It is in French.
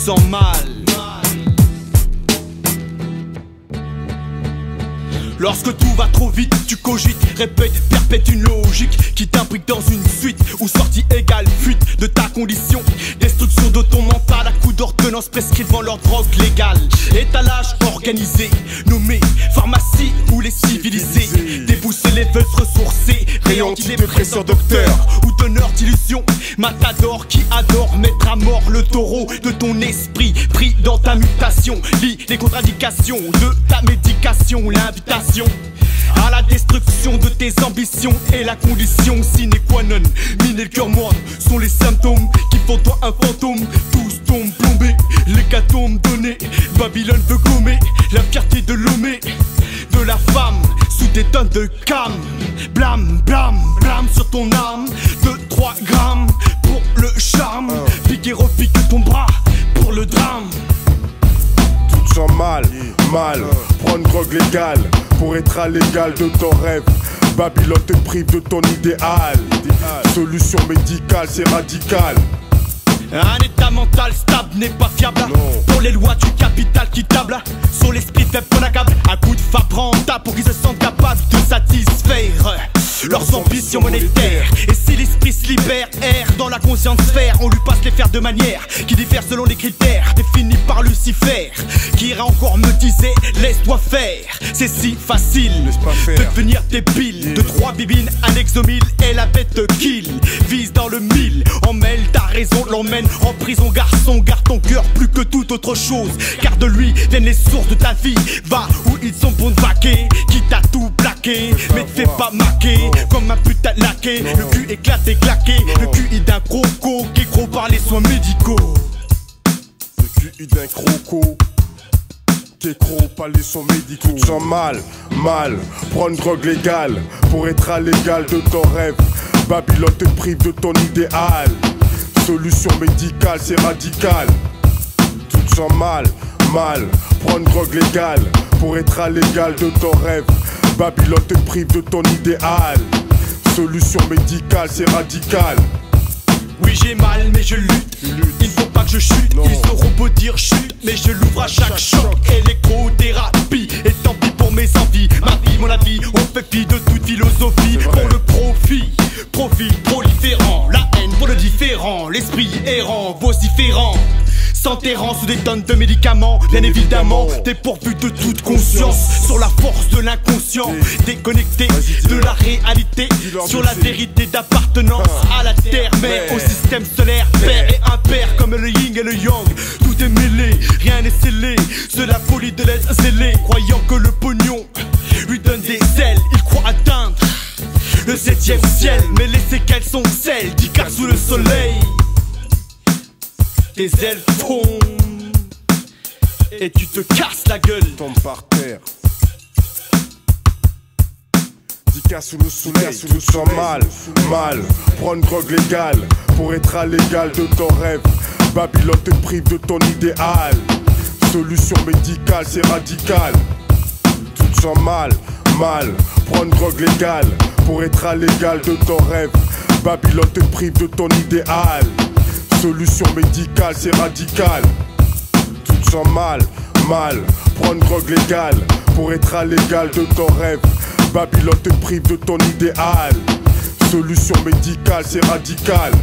sens mal. Lorsque tout va trop vite, tu cogites, répète, perpète une logique qui t'imbrique dans une suite où sortie égale fuite de ta condition. Destruction de ton mental à coups d'ordonnance prescrivant leur drogue légale. Étalage organisé, nommé pharmacie où les civilisés débousselés veulent se ressourcer. Réantidépresseur docteur ou donneur d'illusions. Matador qui adore mettre à mort le taureau de ton esprit pris dans ta mutation. Lis les contre-indications de ta médication, l'invitation à la destruction de tes ambitions est la condition sine qua non. Miner le cœur moine sont les symptômes qui font toi un fantôme. Tous tombent plombés, l'hécatombe donnée. Babylone veut gommer la fierté de l'homé, de la femme sous des tonnes de cam. Blâme, blâme, blâme sur ton âme. 2-3 grammes pour le charme. Pique et repique ton bras pour le drame. Tu te sens mal, mal. Prends une drogue légale pour être à l'égal de ton rêve. Babylone te prive de ton idéal. Solution médicale, c'est radical. Un état mental stable n'est pas fiable. Pour les lois du capital qui table sur l'esprit faible qu'on accable. Un coup de frappe rentable pour qu'ils se sentent capables de satisfaire leurs ambitions monétaires. Et si l'esprit se libère, erre dans la conscience sphère, on lui passe les fers de manière qui diffèrent selon les critères définis par Lucifer, qui ira encore me disait laisse-toi faire. C'est si facile de devenir débile. De 3 bibines, un exomile et la bête te kill. Vise dans le mille, emmêle ta raison, l'emmène en prison. Garçon, garde ton cœur plus que toute autre chose, car de lui viennent les sources de ta vie. Va où ils sont bons de vaquer, qui t'a tout plaqué, mais te fais pas maquer comme un putain de laqué. Le cul éclaté, claqué, le QI d'un croco qui est gros par les soins médicaux. Le QI d'un croco qui est gros par les soins médicaux. Tu te sens mal, mal. Prends une drogue légale pour être à l'égal de ton rêve. Babylone te prive de ton idéal. Solution médicale, c'est radical. Tu te sens mal, mal. Prends une drogue légale pour être à l'égal de ton rêve. Babylone te prive de ton idéal. Solution médicale, c'est radical. Oui j'ai mal mais je lutte. Il ne faut pas que je chute. Ils sauront beau dire chute, mais je l'ouvre à chaque choc. Électrothérapie, et tant pis pour mes envies. Ma vie, mon avis, on fait fi de toute philosophie. Pour le profit, profil proliférant. La haine pour le différent, l'esprit errant, vociférant, s'enterrant sous des tonnes de médicaments. Bien évidemment, dépourvu de toute conscience sur la force de l'inconscient. Déconnecté de la réalité, sur la vérité d'appartenance à la terre mère, au système solaire, père et impair comme le yin et le yang. Tout est mêlé, rien n'est scellé, c'est la folie de l'être zélé. Croyant que le pognon lui donne des ailes, il croit atteindre le 7e ciel, mais les séquelles sont celles d'Icare sous le soleil. Tes ailes fondent et tu te casses la gueule. Tombe par terre. D'Icare sous le soleil. Tu te sens mal, mal. Prends une drogue légale pour être à l'égal de ton rêve. Babylone te prive de ton idéal. Solution médicale, c'est radical. Tu te sens mal, mal. Prends une drogue légale pour être à l'égal de ton rêve. Babylone te prive de ton idéal. Solution médicale, c'est radical. Tu te sens mal, mal. Prends une drogue légale pour être à l'égal de ton rêve. Babylone te prive de ton idéal. Solution médicale, c'est radical.